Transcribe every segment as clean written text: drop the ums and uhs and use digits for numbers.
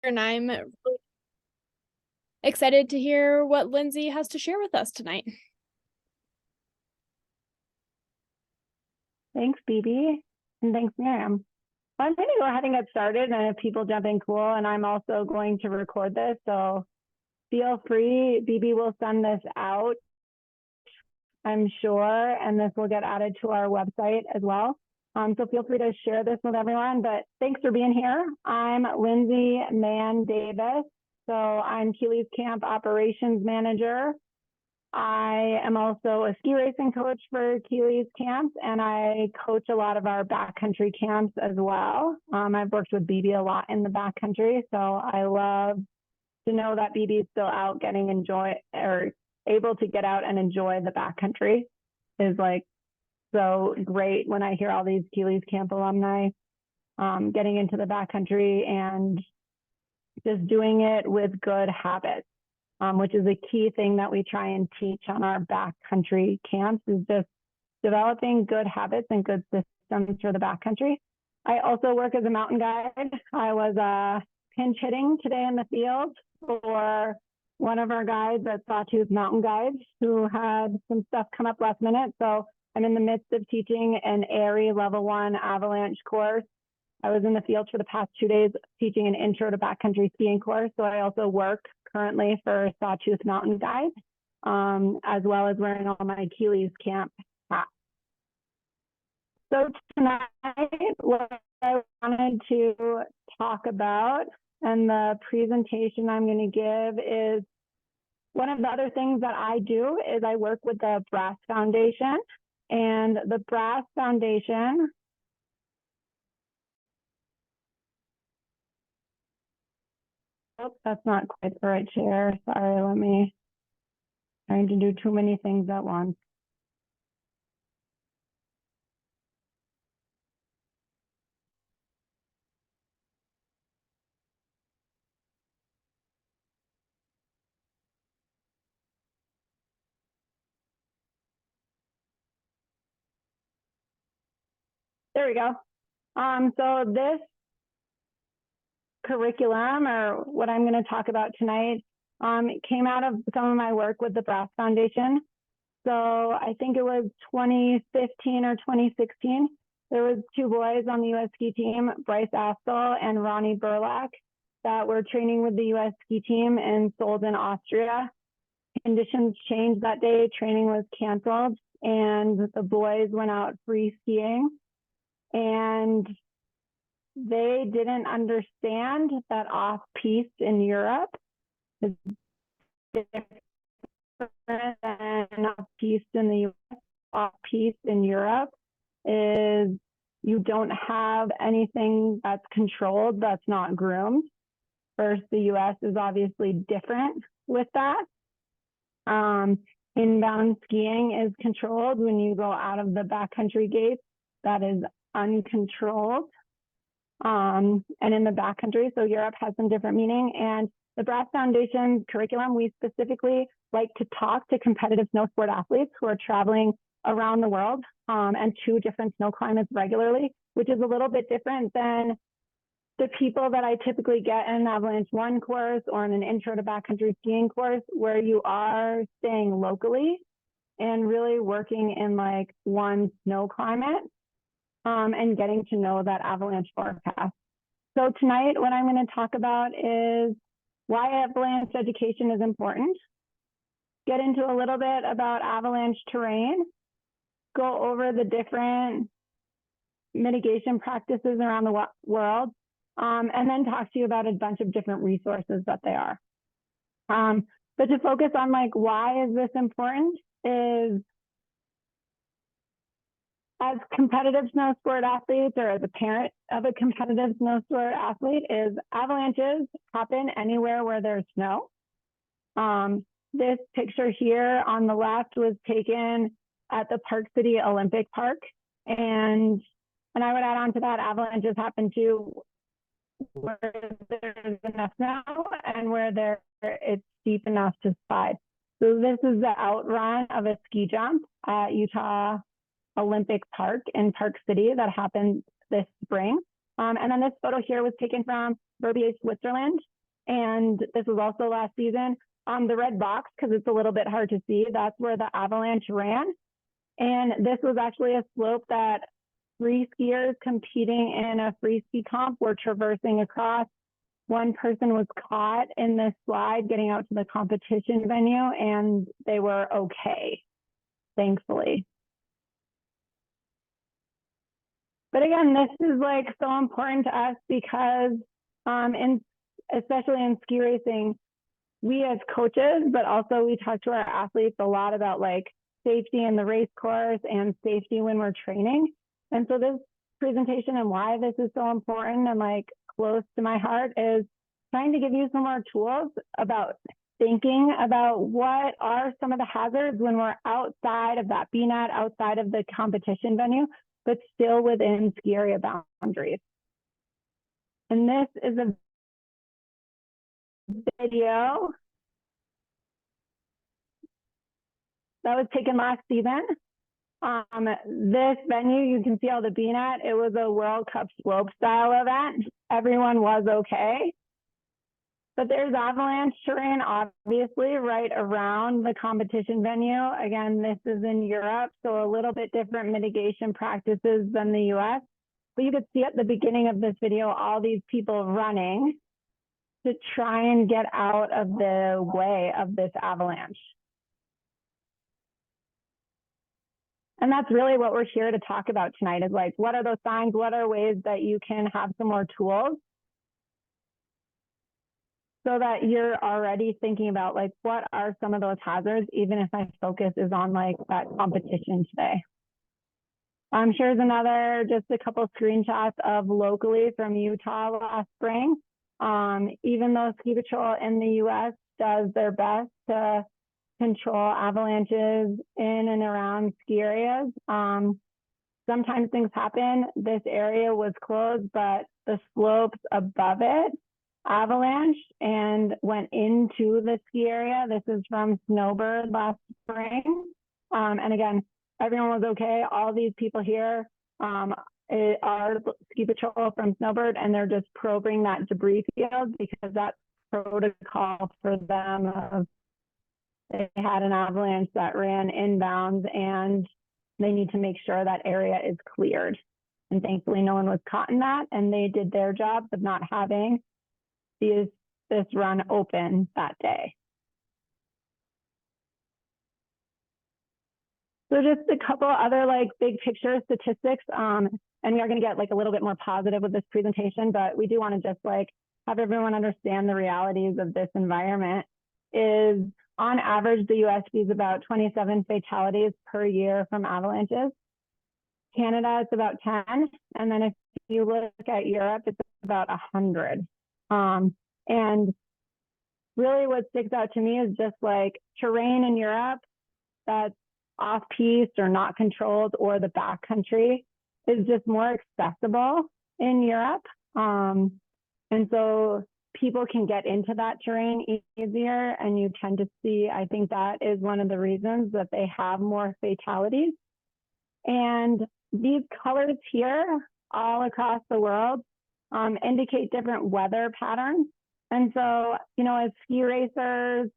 and I'm really excited to hear what Lindsay has to share with us tonight. Thanks, Phoebe, and thanks, Miriam. I'm going to go ahead and get started, and if people jump in, cool, and I'm also going to record this, so feel free. Phoebe will send this out, I'm sure, and this will get added to our website as well. So feel free to share this with everyone, but thanks for being here. I'm Lindsay Mann Davis, so I'm Keely's Camp Operations Manager. I am also a ski racing coach for Keely's camps, and I coach a lot of our backcountry camps as well. I've worked with BB a lot in the backcountry, so I love to know that BB is still out able to get out and enjoy the backcountry. Is like so great when I hear all these Keely's camp alumni getting into the backcountry and just doing it with good habits. Which is a key thing that we try and teach on our backcountry camps, is just developing good habits and good systems for the backcountry. I also work as a mountain guide. I was pinch hitting today in the field for one of our guides at Sawtooth Mountain Guides who had some stuff come up last minute. So I'm in the midst of teaching an ARI Level 1 Avalanche course. I was in the field for the past 2 days teaching an intro to backcountry skiing course. So I also work currently for Sawtooth Mountain Guide, as well as wearing all my Keely's camp hats. So tonight, what I wanted to talk about, and the presentation I'm going to give, is one of the other things that I do is I work with the Brass Foundation, and the Brass Foundation that's not quite the right chair. Sorry, trying to do too many things at once. There we go. So this curriculum, or what I'm going to talk about tonight, came out of some of my work with the Brass Foundation. So I think it was 2015 or 2016. There was 2 boys on the U.S. ski team, Bryce Aspel and Ronnie Burlack, that were training with the U.S. ski team in Solden, Austria. Conditions changed that day. Training was canceled, and the boys went out free skiing. And they didn't understand that off-piste in Europe is different than off-piste in the US. Off-piste in Europe is you don't have anything that's controlled, that's not groomed. First, the US is obviously different with that. Inbound skiing is controlled. When you go out of the backcountry gates, that is uncontrolled. And in the backcountry, so Europe has some different meaning. And the Brass Foundation's curriculum, we specifically like to talk to competitive snow sport athletes who are traveling around the world and to different snow climates regularly, which is a little bit different than the people that I typically get in an Avalanche 1 course or in an intro to backcountry skiing course, where you are staying locally and really working in like one snow climate. And getting to know that avalanche forecast. So tonight, what I'm going to talk about is why avalanche education is important, get into a little bit about avalanche terrain, go over the different mitigation practices around the world, and then talk to you about a bunch of different resources that they are. But to focus on like, why is this important, is as competitive snow sport athletes, or as a parent of a competitive snow sport athlete, is avalanches happen anywhere where there's snow. This picture here on the left was taken at the Park City Olympic Park. And I would add on to that, avalanches happen too where there's enough snow and where it's steep enough to slide. So this is the outrun of a ski jump at Utah Olympic Park in Park City that happened this spring. And then this photo here was taken from Verbier, Switzerland. And this was also last season. The red box, because it's a little bit hard to see, that's where the Avalanche ran. And this was actually a slope that three skiers competing in a free ski comp were traversing across. One person was caught in this slide getting out to the competition venue, and they were okay, thankfully. But again, this is like so important to us because especially in ski racing, we as coaches, but also we talk to our athletes a lot about like safety in the race course and safety when we're training. And so this presentation and why this is so important and like close to my heart is trying to give you some more tools about thinking about what are some of the hazards when we're outside of that BNet, outside of the competition venue, but still within ski area boundaries. And this is a video that was taken last season. This venue, you can see all the BNet. It was a World Cup slope style event. Everyone was okay. But there's avalanche terrain, obviously, right around the competition venue. Again, this is in Europe, so a little bit different mitigation practices than the US. But you could see at the beginning of this video, all these people running to try and get out of the way of this avalanche. And that's really what we're here to talk about tonight is like, what are those signs? What are ways that you can have some more tools so that you're already thinking about like, what are some of those hazards, even if my focus is on like that competition today. Here's another, just a couple screenshots of locally from Utah last spring. Even though Ski Patrol in the US does their best to control avalanches in and around ski areas, sometimes things happen. This area was closed, but the slopes above it avalanched and went into the ski area. This is from Snowbird last spring. And again, everyone was okay. All these people here are Ski Patrol from Snowbird, and they're just probing that debris field because that's protocol for them. They had an avalanche that ran inbounds and they need to make sure that area is cleared. And thankfully no one was caught in that, and they did their job of not having this run open that day. So just a couple other like big picture statistics, and we are going to get like a little bit more positive with this presentation, but we do want to just like have everyone understand the realities of this environment. Is on average, the US sees about 27 fatalities per year from avalanches. Canada, it's about 10. And then if you look at Europe, it's about 100. And really what sticks out to me is just like terrain in Europe that's off-piste or not controlled, or the backcountry is just more accessible in Europe. And so people can get into that terrain easier, and you tend to see, I think that is one of the reasons that they have more fatalities. And these colors here all across the world indicate different weather patterns. And so, you know, as ski racers,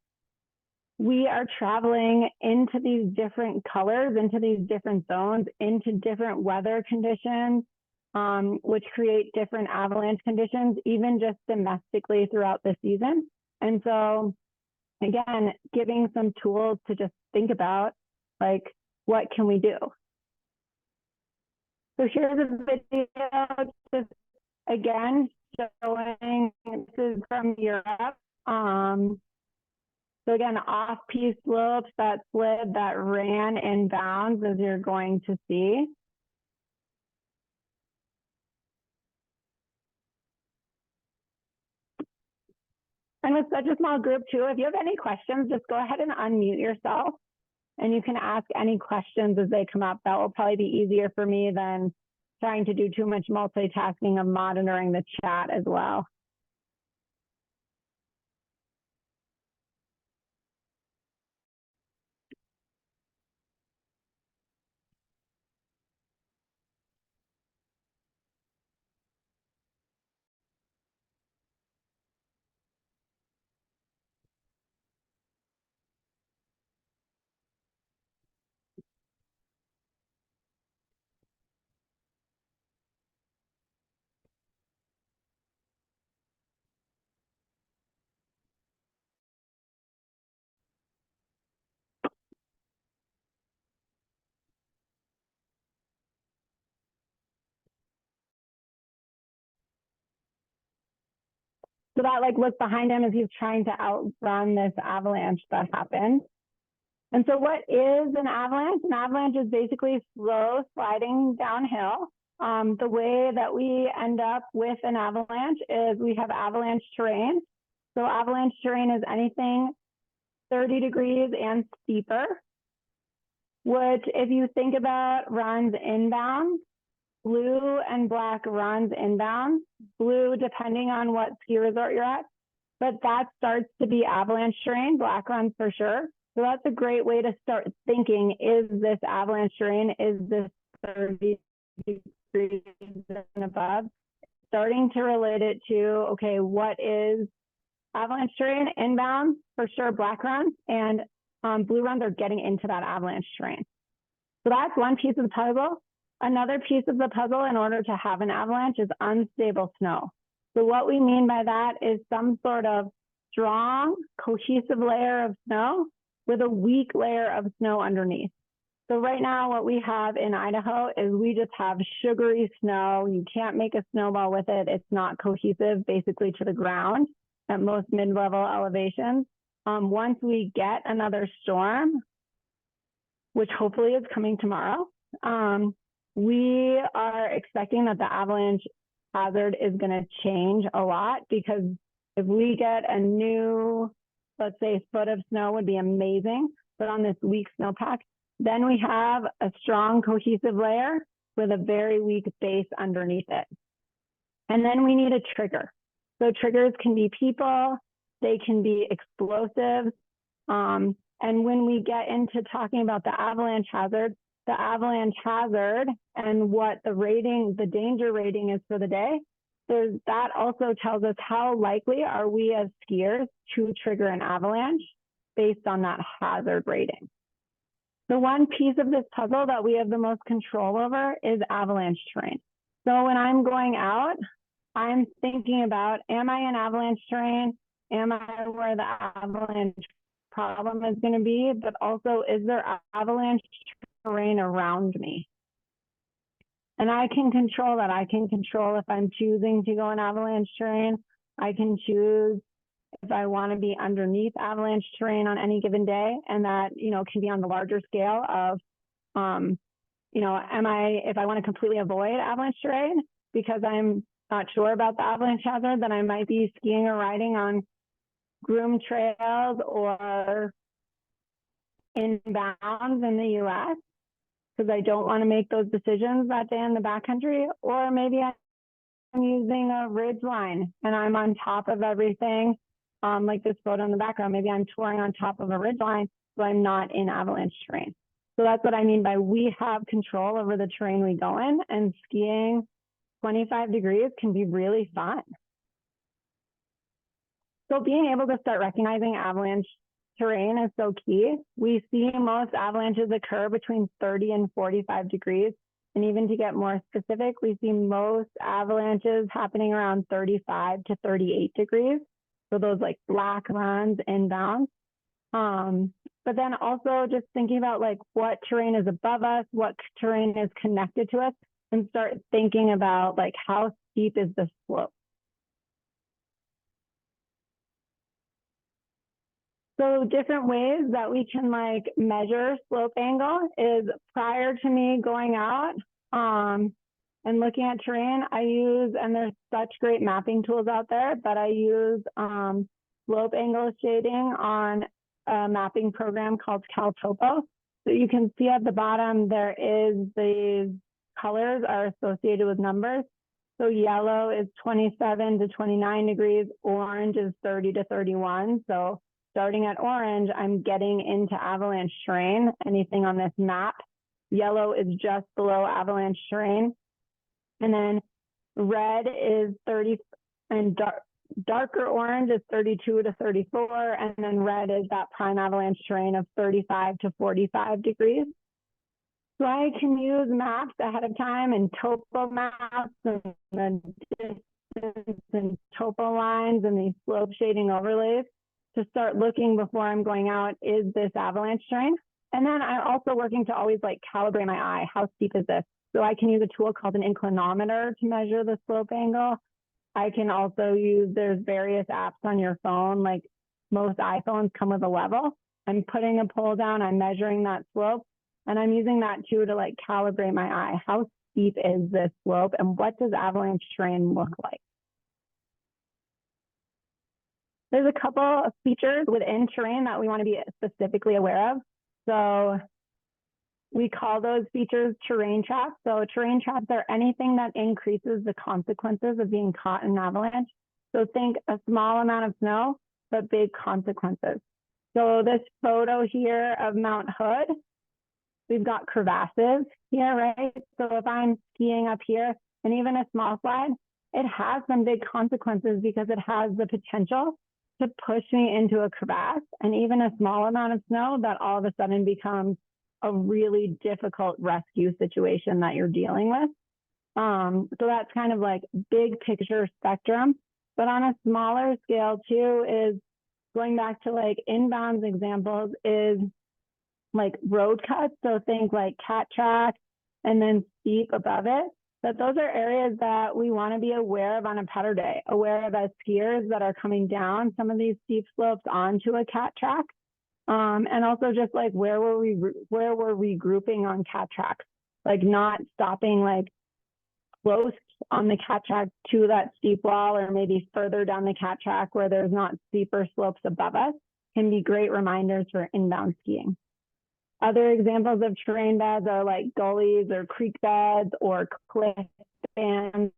we are traveling into these different colors, into these different zones, into different weather conditions, which create different avalanche conditions, even just domestically throughout the season. And so, again, giving some tools to just think about, like, what can we do? So here's a video, just again, showing, this is from Europe. So again, off-piste slopes, that slid that ran in bounds, as you're going to see. And with such a small group too, if you have any questions, just go ahead and unmute yourself and you can ask any questions as they come up. That will probably be easier for me than trying to do too much multitasking of monitoring the chat as well. So that like look behind him as he's trying to outrun this avalanche that happened. And so what is an avalanche? An avalanche is basically slow sliding downhill. The way that we end up with an avalanche is we have avalanche terrain. So avalanche terrain is anything 30 degrees and steeper, which if you think about runs inbound, blue and black runs inbound, blue depending on what ski resort you're at, but that starts to be avalanche terrain, black runs for sure. So that's a great way to start thinking, is this avalanche terrain? Is this 30 degrees and above? Starting to relate it to, okay, what is avalanche terrain? Inbound, for sure, black runs, and blue runs are getting into that avalanche terrain. So that's one piece of the puzzle. Another piece of the puzzle in order to have an avalanche is unstable snow. So what we mean by that is some sort of strong, cohesive layer of snow with a weak layer of snow underneath. So right now what we have in Idaho is we just have sugary snow. You can't make a snowball with it. It's not cohesive basically to the ground at most mid-level elevations. Once we get another storm, which hopefully is coming tomorrow, we are expecting that the avalanche hazard is going to change a lot, because if we get a new, let's say, foot of snow would be amazing, but on this weak snowpack, then we have a strong cohesive layer with a very weak base underneath it. And then we need a trigger. So triggers can be people, they can be explosives. And when we get into talking about the avalanche hazard and what the rating, the danger rating is for the day, that also tells us how likely are we as skiers to trigger an avalanche based on that hazard rating. The one piece of this puzzle that we have the most control over is avalanche terrain. So when I'm going out, I'm thinking about, am I in avalanche terrain? Am I where the avalanche problem is going to be? But also, is there avalanche terrain around me? And I can control that. I can control if I'm choosing to go in avalanche terrain. I can choose if I want to be underneath avalanche terrain on any given day, and that, can be on the larger scale of, if I want to completely avoid avalanche terrain because I'm not sure about the avalanche hazard, then I might be skiing or riding on groomed trails or inbounds in the US because I don't want to make those decisions that day in the backcountry. Or maybe I'm using a ridge line and I'm on top of everything, like this photo in the background. Maybe I'm touring on top of a ridge line, so I'm not in avalanche terrain. So that's what I mean by we have control over the terrain we go in, and skiing 25 degrees can be really fun. So being able to start recognizing avalanche terrain is so key. We see most avalanches occur between 30 and 45 degrees. And even to get more specific, we see most avalanches happening around 35 to 38 degrees. So those like black runs inbound. But then also just thinking about like what terrain is above us, what terrain is connected to us, and start thinking about like how steep is the slope. So different ways that we can like measure slope angle is prior to me going out and looking at terrain, I use, and there's such great mapping tools out there, but I use slope angle shading on a mapping program called CalTopo. So you can see at the bottom, there is the colors are associated with numbers. So yellow is 27 to 29 degrees, orange is 30 to 31. So starting at orange, I'm getting into avalanche terrain. Anything on this map, yellow is just below avalanche terrain. And then red is 30, and darker orange is 32 to 34. And then red is that prime avalanche terrain of 35 to 45 degrees. So I can use maps ahead of time and topo maps and the distance and topo lines and these slope shading overlays to start looking before I'm going out, is this avalanche terrain? And then I'm also working to always like calibrate my eye. How steep is this? So I can use a tool called an inclinometer to measure the slope angle. I can also use, there's various apps on your phone, like most iPhones come with a level. I'm putting a pole down, I'm measuring that slope, and I'm using that too to like calibrate my eye. How steep is this slope and what does avalanche terrain look like? There's a couple of features within terrain that we want to be specifically aware of. So we call those features terrain traps. So terrain traps are anything that increases the consequences of being caught in an avalanche. So think a small amount of snow, but big consequences. So this photo here of Mount Hood, we've got crevasses here, right? So if I'm skiing up here and even a small slide, it has some big consequences because it has the potential to push me into a crevasse, and even a small amount of snow that all of a sudden becomes a really difficult rescue situation that you're dealing with. So that's kind of like big picture spectrum, but on a smaller scale too is going back to like inbounds examples is like road cuts. So think like cat track and then steep above it. But those are areas that we want to be aware of on a putter day, aware of as skiers that are coming down some of these steep slopes onto a cat track. And also just like where we're regrouping on cat tracks, like not stopping like close on the cat track to that steep wall or maybe further down the cat track where there's not steeper slopes above us can be great reminders for inbound skiing. Other examples of terrain beds are like gullies or creek beds or cliff bands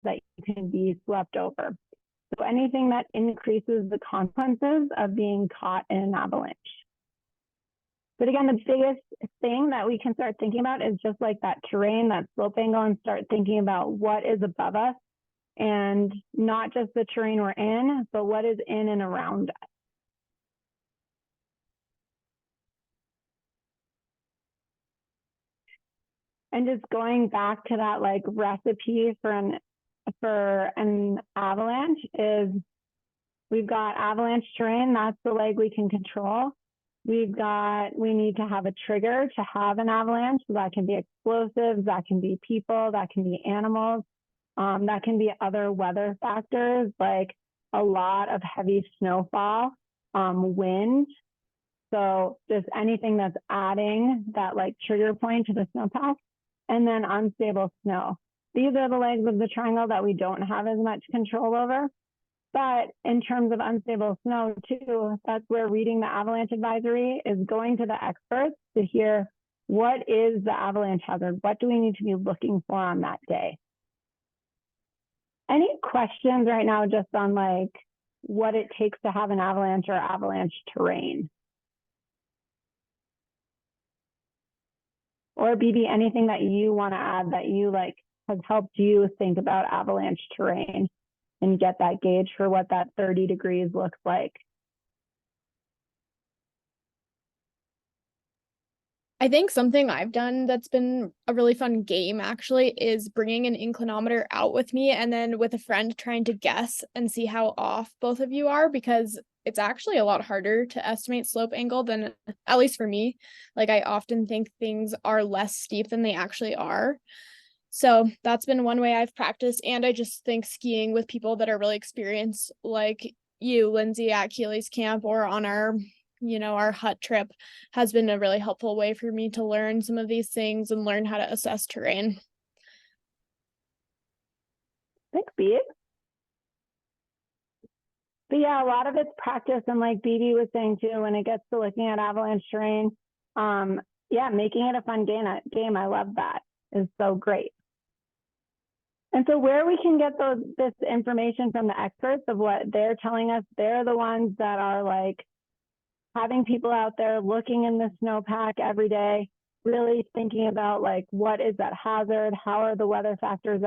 that you can be swept over. So anything that increases the consequences of being caught in an avalanche. But again, the biggest thing that we can start thinking about is just like that terrain, that slope angle, and start thinking about what is above us and not just the terrain we're in, but what is in and around us. And just going back to that like recipe for an avalanche is we've got avalanche terrain, that's the leg we can control. We need to have a trigger to have an avalanche. So that can be explosives, that can be people, that can be animals, that can be other weather factors like a lot of heavy snowfall, wind. So just anything that's adding that like trigger point to the snowpack. And then unstable snow. These are the legs of the triangle that we don't have as much control over. But in terms of unstable snow too, that's where reading the avalanche advisory is going to the experts to hear what is the avalanche hazard? What do we need to be looking for on that day? Any questions right now just on like what it takes to have an avalanche or avalanche terrain? Or BB, anything that you want to add that you like has helped you think about avalanche terrain and get that gauge for what that 30 degrees looks like? I think something I've done that's been a really fun game actually is bringing an inclinometer out with me and then with a friend trying to guess and see how off both of you are, because it's actually a lot harder to estimate slope angle than, at least for me. Like I often think things are less steep than they actually are. So that's been one way I've practiced. And I just think skiing with people that are really experienced, like you, Lindsay, at Keely's camp or on our hut trip, has been a really helpful way for me to learn some of these things and learn how to assess terrain. Thanks, Beat. But yeah, a lot of it's practice, and like BB was saying too, when it gets to looking at avalanche terrain, yeah, making it a fun game. I love that. Is so great. And so where we can get this information from the experts of what they're telling us, they're the ones that are like having people out there looking in the snowpack every day, really thinking about like, what is that hazard? How are the weather factors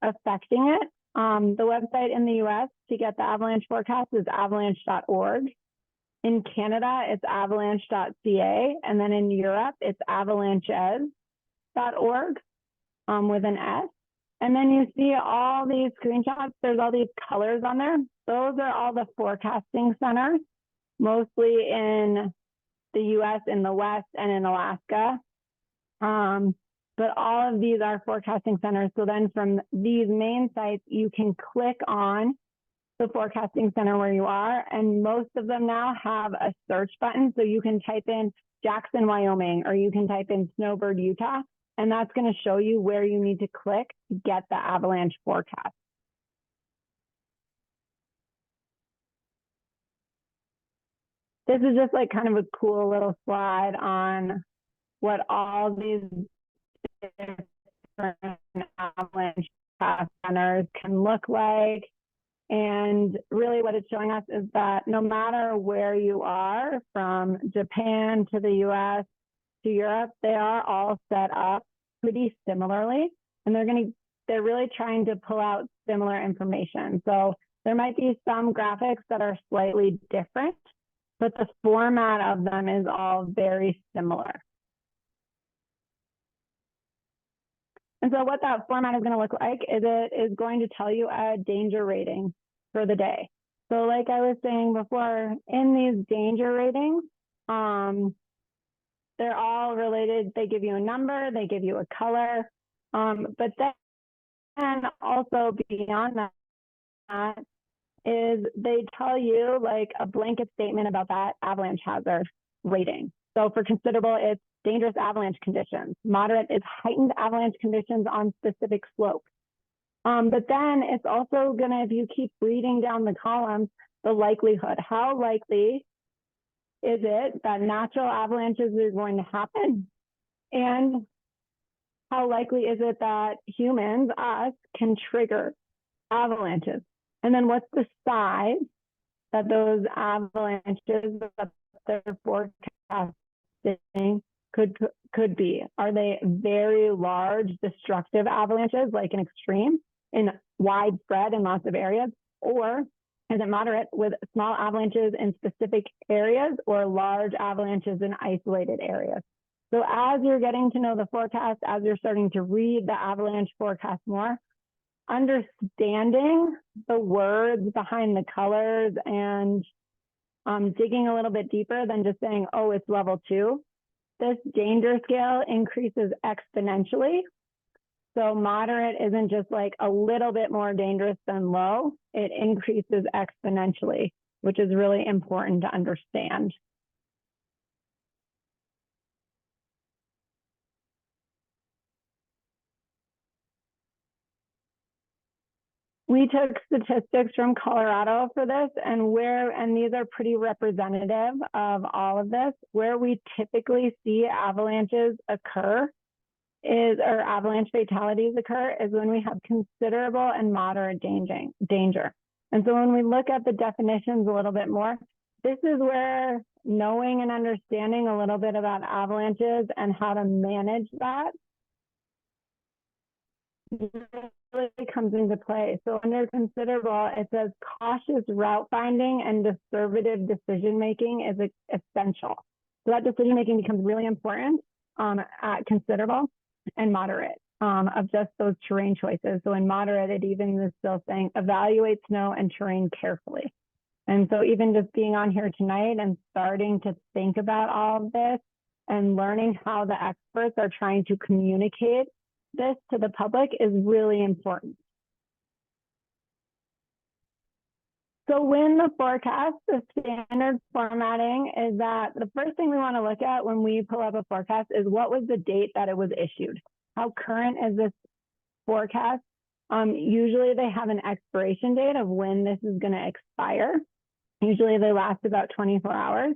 affecting it? The website in the US to get the avalanche forecast is avalanche.org. In Canada, it's avalanche.ca. And then in Europe, it's avalanches.org with an S. And then you see all these screenshots. There's all these colors on there. Those are all the forecasting centers, mostly in the US in the West and in Alaska. but all of these are forecasting centers. So then from these main sites, you can click on the forecasting center where you are. And most of them now have a search button. So you can type in Jackson, Wyoming, or you can type in Snowbird, Utah, and that's going to show you where you need to click to get the avalanche forecast. This is just like kind of a cool little slide on what all these different avalanche centers can look like. And really what it's showing us is that no matter where you are, from Japan to the US to Europe, they are all set up pretty similarly. And they're really trying to pull out similar information. So there might be some graphics that are slightly different, but the format of them is all very similar. And so what that format is going to look like is it is going to tell you a danger rating for the day. So like I was saying before, in these danger ratings, they're all related. They give you a number, they give you a color, but then also beyond that is they tell you like a blanket statement about that avalanche hazard rating. So for considerable, it's dangerous avalanche conditions. Moderate is heightened avalanche conditions on specific slopes. But then it's also gonna, if you keep reading down the columns, the likelihood. How likely is it that natural avalanches are going to happen? And how likely is it that humans, us, can trigger avalanches? And then what's the size that those avalanches that they're forecasting could be? Are they very large, destructive avalanches, like an extreme in widespread in lots of areas? Or is it moderate with small avalanches in specific areas or large avalanches in isolated areas? So as you're getting to know the forecast, as you're starting to read the avalanche forecast more, understanding the words behind the colors and digging a little bit deeper than just saying, oh, it's level 2. This danger scale increases exponentially. So moderate isn't just like a little bit more dangerous than low, it increases exponentially, which is really important to understand. We took statistics from Colorado for this, and these are pretty representative of all of this. Where we typically see avalanches occur or avalanche fatalities occur is when we have considerable and moderate danger. And so when we look at the definitions a little bit more, this is where knowing and understanding a little bit about avalanches and how to manage that really comes into play. So under considerable, it says cautious route finding and conservative decision making is essential. So that decision making becomes really important at considerable and moderate of just those terrain choices. So in moderate, it even is still saying evaluate snow and terrain carefully. And so even just being on here tonight and starting to think about all of this and learning how the experts are trying to communicate this to the public is really important. So when the forecast, the standard formatting is that the first thing we want to look at when we pull up a forecast is what was the date that it was issued? How current is this forecast? Usually they have an expiration date of when this is going to expire. Usually they last about 24 hours.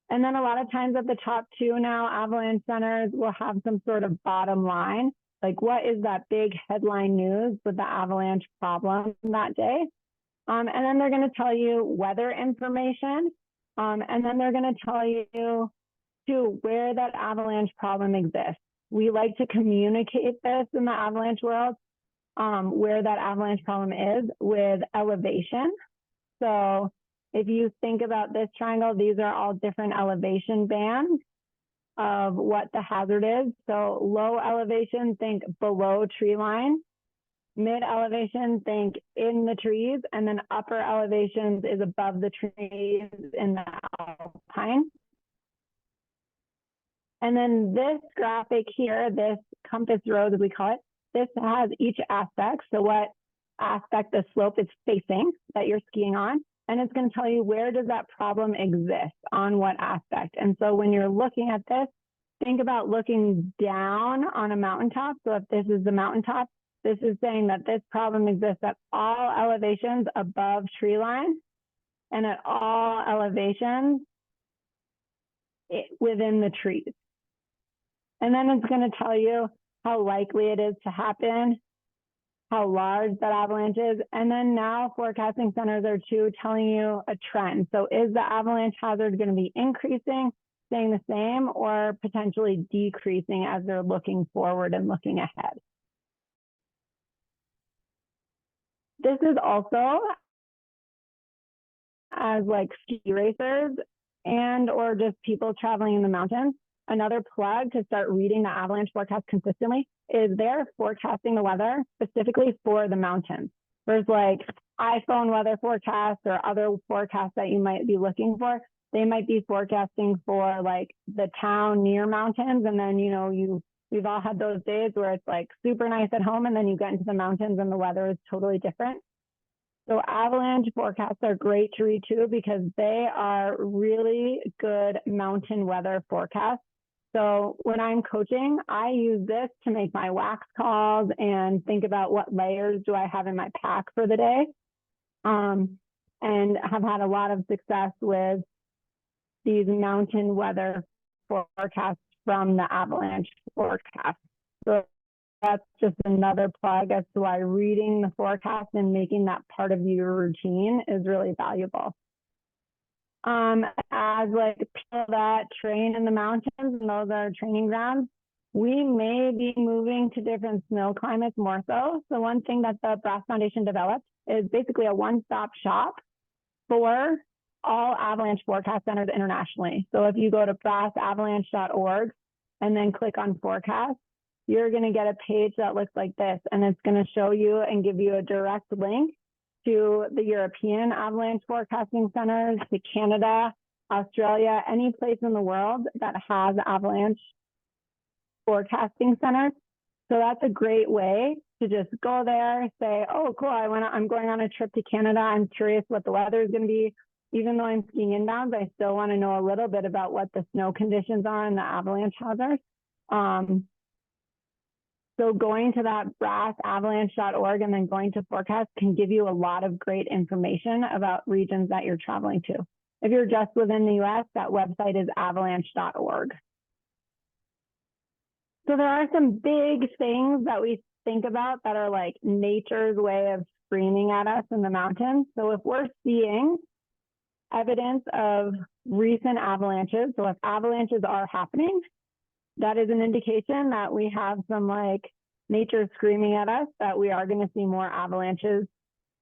And then a lot of times at the top 2 now, avalanche centers will have some sort of bottom line, like what is that big headline news with the avalanche problem that day? And then they're going to tell you weather information, and then they're going to tell you too where that avalanche problem exists. We like to communicate this in the avalanche world, where that avalanche problem is with elevation. So if you think about this triangle, these are all different elevation bands of what the hazard is. So low elevation, think below tree line. Mid elevation, think in the trees. And then upper elevations is above the trees in the alpine. And then this graphic here, this compass rose, as we call it, this has each aspect. So what aspect the slope is facing that you're skiing on. And it's going to tell you where does that problem exist on what aspect. And so when you're looking at this, think about looking down on a mountaintop. So if this is the mountaintop, this is saying that this problem exists at all elevations above tree line and at all elevations within the trees. And then it's going to tell you how likely it is to happen, how large that avalanche is. And then now forecasting centers are too telling you a trend. So is the avalanche hazard going to be increasing, staying the same, or potentially decreasing as they're looking forward and looking ahead? This is also as like ski racers and or just people traveling in the mountains. Another plug to start reading the avalanche forecast consistently is they're forecasting the weather specifically for the mountains. There's like iPhone weather forecasts or other forecasts that you might be looking for. They might be forecasting for like the town near mountains. And then, you know, we've all had those days where it's like super nice at home and then you get into the mountains and the weather is totally different. So avalanche forecasts are great to read too because they are really good mountain weather forecasts. So when I'm coaching, I use this to make my wax calls and think about what layers do I have in my pack for the day. And have had a lot of success with these mountain weather forecasts from the avalanche forecast. So that's just another plug as to why reading the forecast and making that part of your routine is really valuable. As like people that train in the mountains and those are training grounds, we may be moving to different snow climates more so. So one thing that the Brass Foundation developed is basically a one-stop shop for all avalanche forecast centers internationally. So if you go to brassavalanche.org and then click on forecast, you're going to get a page that looks like this, and it's going to show you and give you a direct link to the European avalanche forecasting centers, to Canada, Australia, any place in the world that has avalanche forecasting centers. So that's a great way to just go there, say, oh, cool, I'm going on a trip to Canada. I'm curious what the weather is going to be. Even though I'm skiing inbounds, I still want to know a little bit about what the snow conditions are and the avalanche hazard. So going to that brassavalanche.org and then going to forecast can give you a lot of great information about regions that you're traveling to. If you're just within the US, that website is avalanche.org. So there are some big things that we think about that are like nature's way of screaming at us in the mountains. So if we're seeing evidence of recent avalanches, so if avalanches are happening, that is an indication that we have some like nature screaming at us that we are going to see more avalanches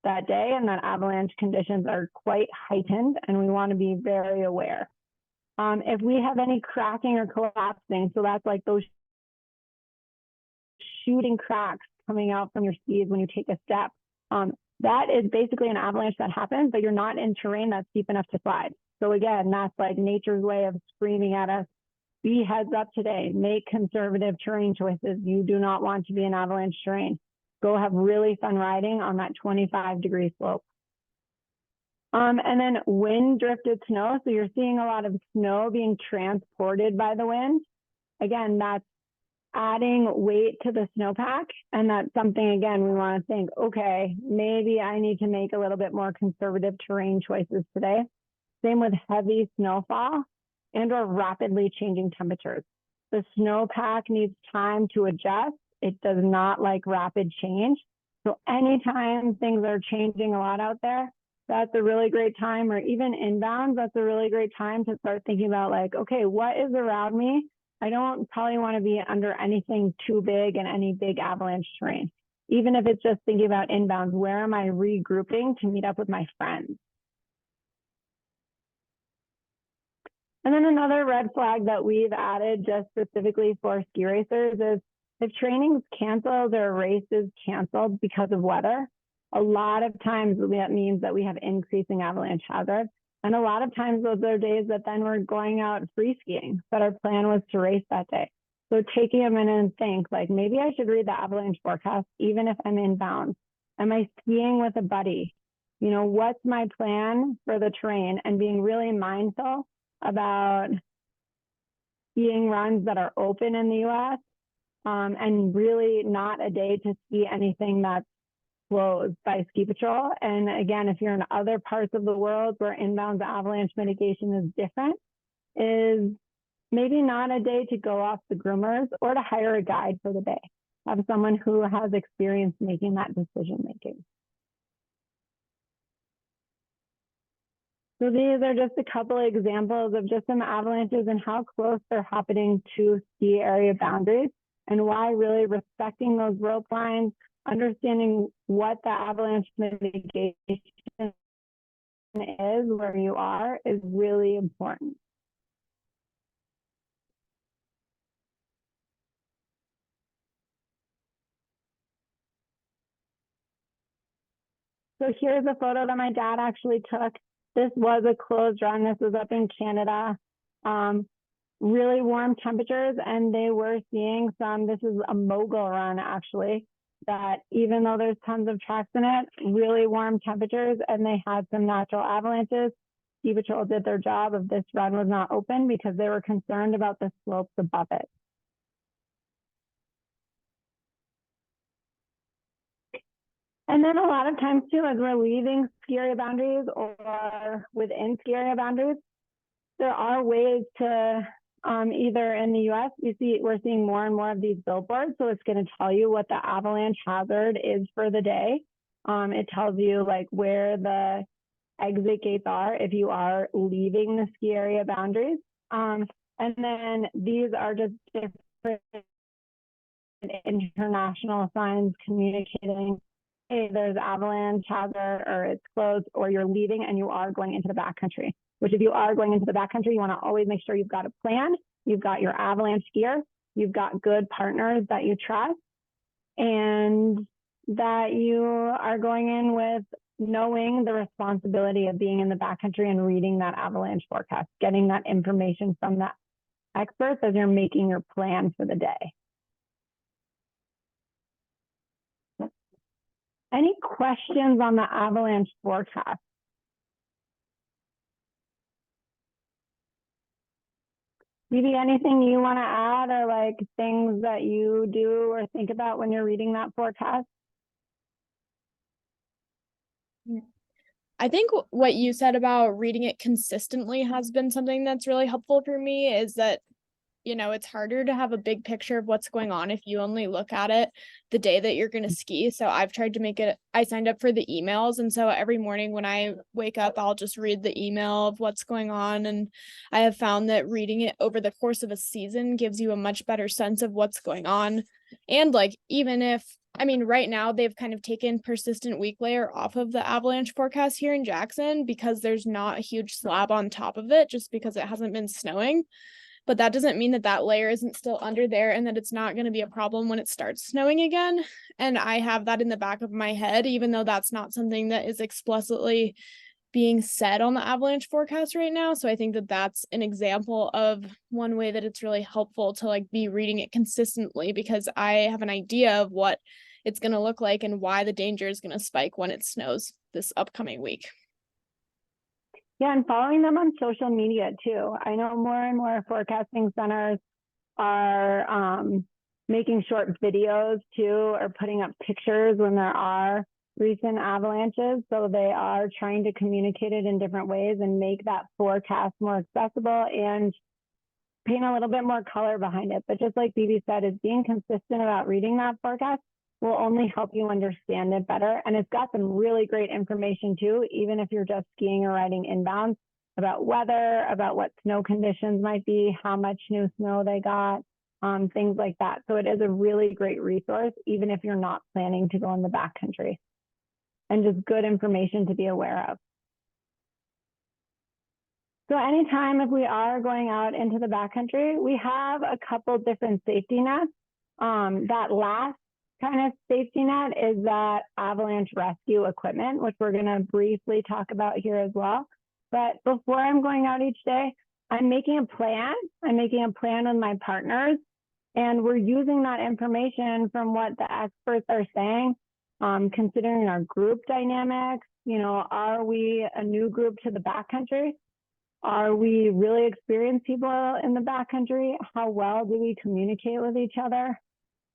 that day and that avalanche conditions are quite heightened and we want to be very aware. If we have any cracking or collapsing, so that's like those shooting cracks coming out from your skis when you take a step, that is basically an avalanche that happens, but you're not in terrain that's deep enough to slide. So again, that's like nature's way of screaming at us. Be heads up today, make conservative terrain choices. You do not want to be in avalanche terrain. Go have really fun riding on that 25-degree slope. And then wind drifted snow. So you're seeing a lot of snow being transported by the wind. Again, that's adding weight to the snowpack. And that's something, again, we want to think, okay, maybe I need to make a little bit more conservative terrain choices today. Same with heavy snowfall and or rapidly changing temperatures. The snowpack needs time to adjust. It does not like rapid change. So anytime things are changing a lot out there, that's a really great time, or even inbounds, that's a really great time to start thinking about like, okay, what is around me? I don't probably want to be under anything too big and any big avalanche terrain. Even if it's just thinking about inbounds, where am I regrouping to meet up with my friends? And then another red flag that we've added just specifically for ski racers is if training's canceled or a race is canceled because of weather, a lot of times that means that we have increasing avalanche hazard. And a lot of times those are days that then we're going out free skiing, but our plan was to race that day. So taking a minute and think, like, maybe I should read the avalanche forecast, even if I'm inbound. Am I skiing with a buddy? You know, what's my plan for the terrain, and being really mindful about skiing runs that are open in the US, and really not a day to ski anything that's closed by ski patrol. And again, if you're in other parts of the world where inbound avalanche mitigation is different, is maybe not a day to go off the groomers, or to hire a guide for the day. Have someone who has experience making that decision making. So these are just a couple of examples of just some avalanches and how close they're happening to ski area boundaries, and why really respecting those rope lines, understanding what the avalanche mitigation is where you are, is really important. So here's a photo that my dad actually took. This was a closed run. This was up in Canada. Really warm temperatures, and they were seeing some, this is a mogul run actually, that even though there's tons of tracks in it, really warm temperatures, and they had some natural avalanches. Ski Patrol did their job of this run was not open because they were concerned about the slopes above it. And then a lot of times too, as we're leaving ski area boundaries or within ski area boundaries, there are ways to, either in the US, we're seeing more and more of these billboards. So it's going to tell you what the avalanche hazard is for the day. It tells you like where the exit gates are if you are leaving the ski area boundaries. And then these are just different international signs communicating, hey, there's avalanche hazard, or it's closed, or you're leaving and you are going into the backcountry. Which, if you are going into the backcountry, you want to always make sure you've got a plan, you've got your avalanche gear, you've got good partners that you trust, and that you are going in with knowing the responsibility of being in the backcountry and reading that avalanche forecast, getting that information from the experts as you're making your plan for the day. Any questions on the avalanche forecast? Maybe anything you want to add, or like things that you do or think about when you're reading that forecast? I think what you said about reading it consistently has been something that's really helpful for me, is that, you know, it's harder to have a big picture of what's going on if you only look at it the day that you're going to ski. So I've tried to make it, I signed up for the emails. And so every morning when I wake up, I'll just read the email of what's going on. And I have found that reading it over the course of a season gives you a much better sense of what's going on. And like, even if, I mean, right now they've kind of taken persistent weak layer off of the avalanche forecast here in Jackson because there's not a huge slab on top of it, just because it hasn't been snowing. But that doesn't mean that that layer isn't still under there and that it's not going to be a problem when it starts snowing again. And I have that in the back of my head, even though that's not something that is explicitly being said on the avalanche forecast right now. So I think that that's an example of one way that it's really helpful to like be reading it consistently, because I have an idea of what it's going to look like and why the danger is going to spike when it snows this upcoming week. Yeah, and following them on social media too. I know more and more forecasting centers are making short videos too, or putting up pictures when there are recent avalanches. So they are trying to communicate it in different ways and make that forecast more accessible and paint a little bit more color behind it. But just like Bibi said, is being consistent about reading that forecast will only help you understand it better. And it's got some really great information too, even if you're just skiing or riding inbound, about weather, about what snow conditions might be, how much new snow they got, things like that. So it is a really great resource, even if you're not planning to go in the backcountry, and just good information to be aware of. So anytime if we are going out into the backcountry, we have a couple different safety nets. That last kind of safety net is that avalanche rescue equipment, which we're going to briefly talk about here as well. But before I'm going out each day, I'm making a plan. I'm making a plan with my partners, and we're using that information from what the experts are saying, considering our group dynamics. You know, are we a new group to the backcountry? Are we really experienced people in the backcountry? How well do we communicate with each other?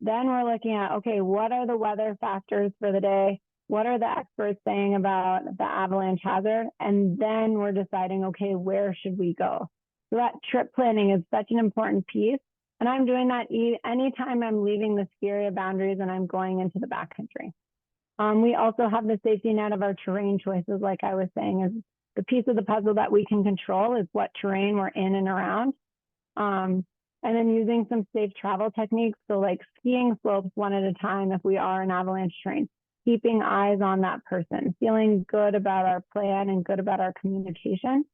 Then we're looking at, okay, what are the weather factors for the day? What are the experts saying about the avalanche hazard? And then we're deciding, okay, where should we go? So that trip planning is such an important piece. And I'm doing that anytime I'm leaving the ski area boundaries and I'm going into the backcountry. We also have the safety net of our terrain choices, like I was saying, is the piece of the puzzle that we can control is what terrain we're in and around. And then using some safe travel techniques. So like skiing slopes one at a time if we are in avalanche terrain, keeping eyes on that person, feeling good about our plan and good about our communication.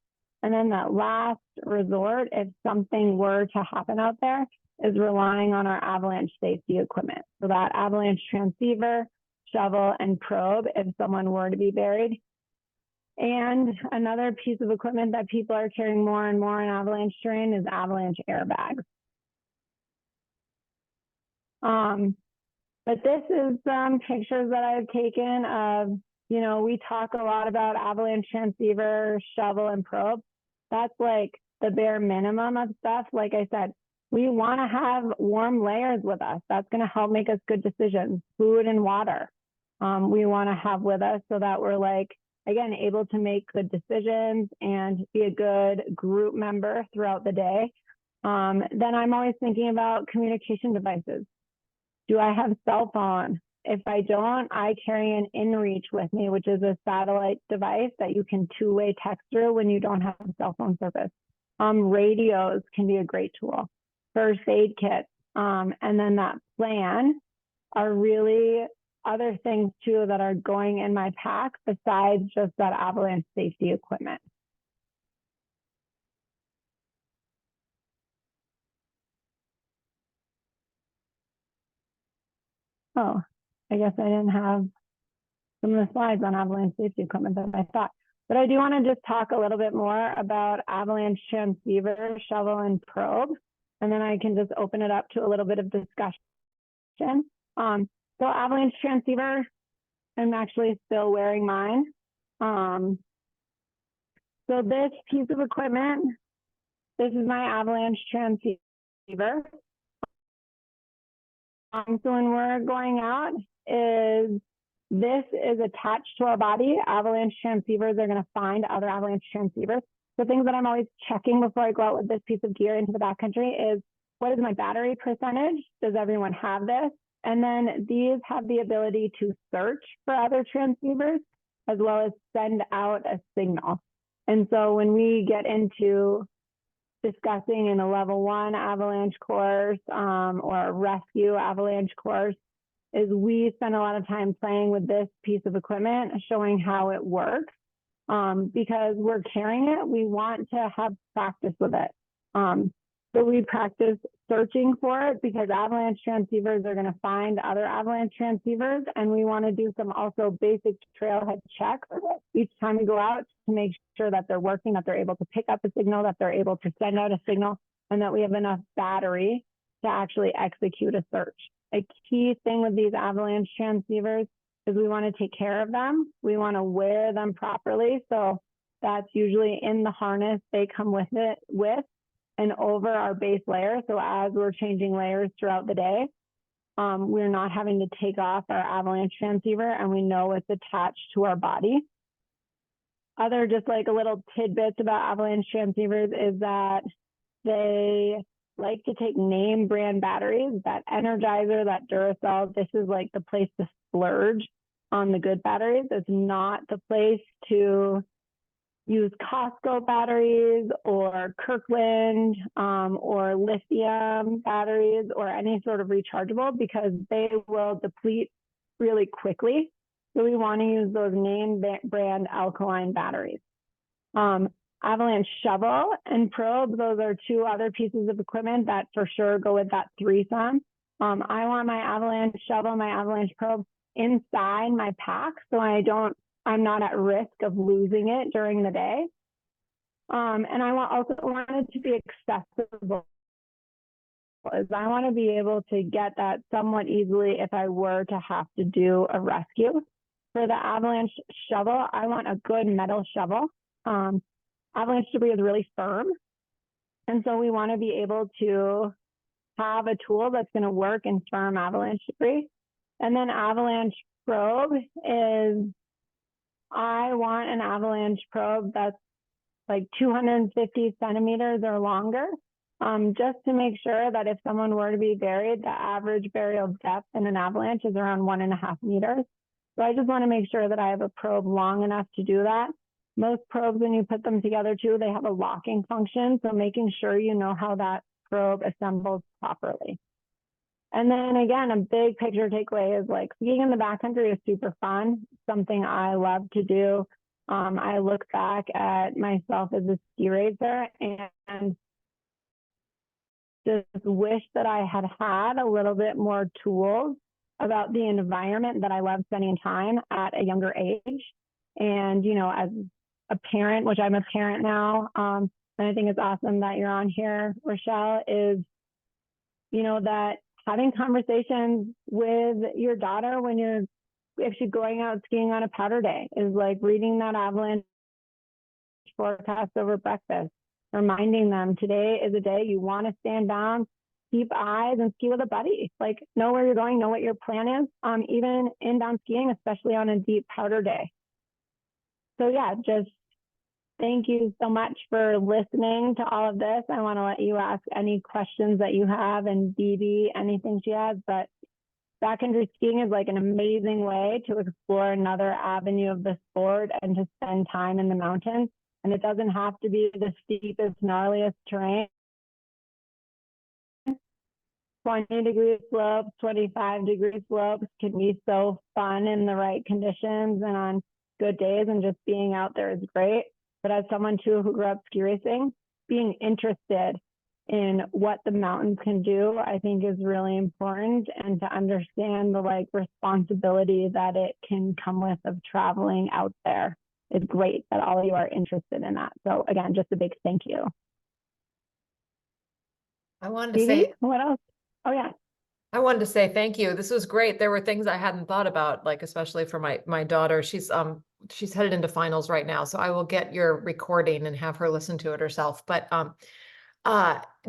And then that last resort, if something were to happen out there, is relying on our avalanche safety equipment. So that avalanche transceiver, shovel, and probe if someone were to be buried. And another piece of equipment that people are carrying more and more in avalanche terrain is avalanche airbags. But this is some pictures that I've taken of, you know, we talk a lot about avalanche transceiver, shovel, and probe. That's like the bare minimum of stuff. Like I said, we want to have warm layers with us. That's going to help make us good decisions. Food and water we want to have with us so that we're like, again, able to make good decisions and be a good group member throughout the day. Then I'm always thinking about communication devices. Do I have cell phone? If I don't, I carry an InReach with me, which is a satellite device that you can two-way text through when you don't have cell phone service. Radios can be a great tool. First aid kits, and then that plan are really other things too that are going in my pack besides just that avalanche safety equipment. Oh, I guess I didn't have some of the slides on avalanche safety equipment that I thought. But I do want to just talk a little bit more about avalanche transceiver, shovel, and probe. And then I can just open it up to a little bit of discussion. So avalanche transceiver, I'm actually still wearing mine. So this piece of equipment, this is my avalanche transceiver. So when we're going out, this is attached to our body. Avalanche transceivers are going to find other avalanche transceivers. The things that I'm always checking before I go out with this piece of gear into the backcountry is, what is my battery percentage? Does everyone have this? And then these have the ability to search for other transceivers as well as send out a signal. And so when we get into discussing in a level 1 avalanche course or a rescue avalanche course, is we spend a lot of time playing with this piece of equipment, showing how it works. Because we're carrying it, we want to have practice with it. So we practice searching for it because avalanche transceivers are going to find other avalanche transceivers, and we want to do some also basic trailhead checks each time we go out to make sure that they're working, that they're able to pick up a signal, that they're able to send out a signal, and that we have enough battery to actually execute a search. A key thing with these avalanche transceivers is we want to take care of them. We want to wear them properly. So that's usually in the harness they come with it and over our base layer. So as we're changing layers throughout the day, we're not having to take off our avalanche transceiver, and we know it's attached to our body. Other just like a little tidbits about avalanche transceivers is that they like to take name brand batteries. That Energizer, that Duracell, this is like the place to splurge on the good batteries. It's not the place to use Costco batteries or Kirkland or lithium batteries or any sort of rechargeable, because they will deplete really quickly. So we want to use those name brand alkaline batteries. Avalanche shovel and probe, those are two other pieces of equipment that for sure go with that threesome. I want my avalanche shovel, my avalanche probe inside my pack so I'm not at risk of losing it during the day. And I also want it to be accessible. Is I want to be able to get that somewhat easily if I were to have to do a rescue. For the avalanche shovel, I want a good metal shovel. Avalanche debris is really firm. And so we want to be able to have a tool that's going to work in firm avalanche debris. And then avalanche probe is, I want an avalanche probe that's like 250 centimeters or longer, just to make sure that if someone were to be buried, the average burial depth in an avalanche is around 1.5 meters. So I just want to make sure that I have a probe long enough to do that. Most probes, when you put them together too, they have a locking function. So making sure you know how that probe assembles properly. And then again, a big picture takeaway is like skiing in the backcountry is super fun, something I love to do. I look back at myself as a ski racer and just wish that I had had a little bit more tools about the environment that I love spending time at a younger age. And, you know, as a parent, which I'm a parent now, and I think it's awesome that you're on here, Rochelle, is, you know, that having conversations with your daughter when you're actually going out skiing on a powder day is like reading that avalanche forecast over breakfast, reminding them today is a day you want to stand down, keep eyes, and ski with a buddy. Like, know where you're going, know what your plan is, even inbound skiing, especially on a deep powder day. So yeah, just thank you so much for listening to all of this. I want to let you ask any questions that you have, and Dee anything she has, but backcountry skiing is like an amazing way to explore another avenue of the sport and to spend time in the mountains. And it doesn't have to be the steepest, gnarliest terrain. 20-degree slopes, 25-degree slopes can be so fun in the right conditions and on good days, and just being out there is great. But as someone too who grew up ski racing, being interested in what the mountains can do, I think is really important, and to understand the like responsibility that it can come with of traveling out there is great that all of you are interested in that. So again, just a big thank you. I wanted to say, what else? Oh yeah. I wanted to say thank you. This was great. There were things I hadn't thought about, like especially for my daughter. She's headed into finals right now, so I will get your recording and have her listen to it herself. But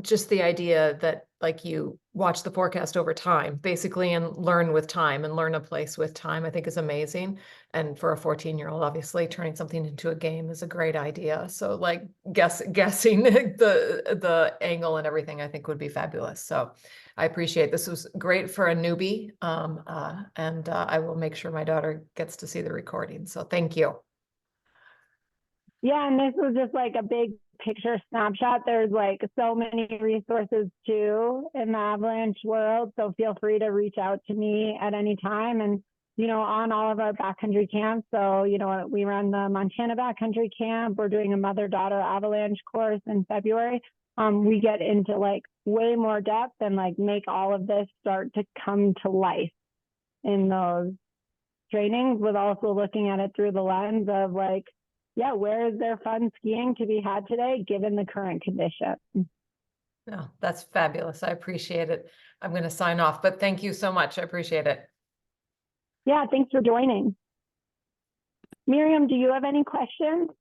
just the idea that like you watch the forecast over time, basically, and learn with time and learn a place with time, I think is amazing. And for a 14-year-old, obviously turning something into a game is a great idea. So like guessing the angle and everything, I think would be fabulous. So I appreciate this. Was great for a newbie. And I will make sure my daughter gets to see the recording. So thank you. Yeah, and this was just like a big picture snapshot. There's like so many resources too in the avalanche world. So feel free to reach out to me at any time. And, you know, on all of our backcountry camps. So, you know, we run the Montana backcountry camp. We're doing a mother-daughter avalanche course in February. We get into like way more depth and like make all of this start to come to life in those trainings, with also looking at it through the lens of like, yeah, where is there fun skiing to be had today, given the current conditions? No, that's fabulous. I appreciate it. I'm going to sign off, but thank you so much. I appreciate it. Yeah, thanks for joining. Miriam, do you have any questions?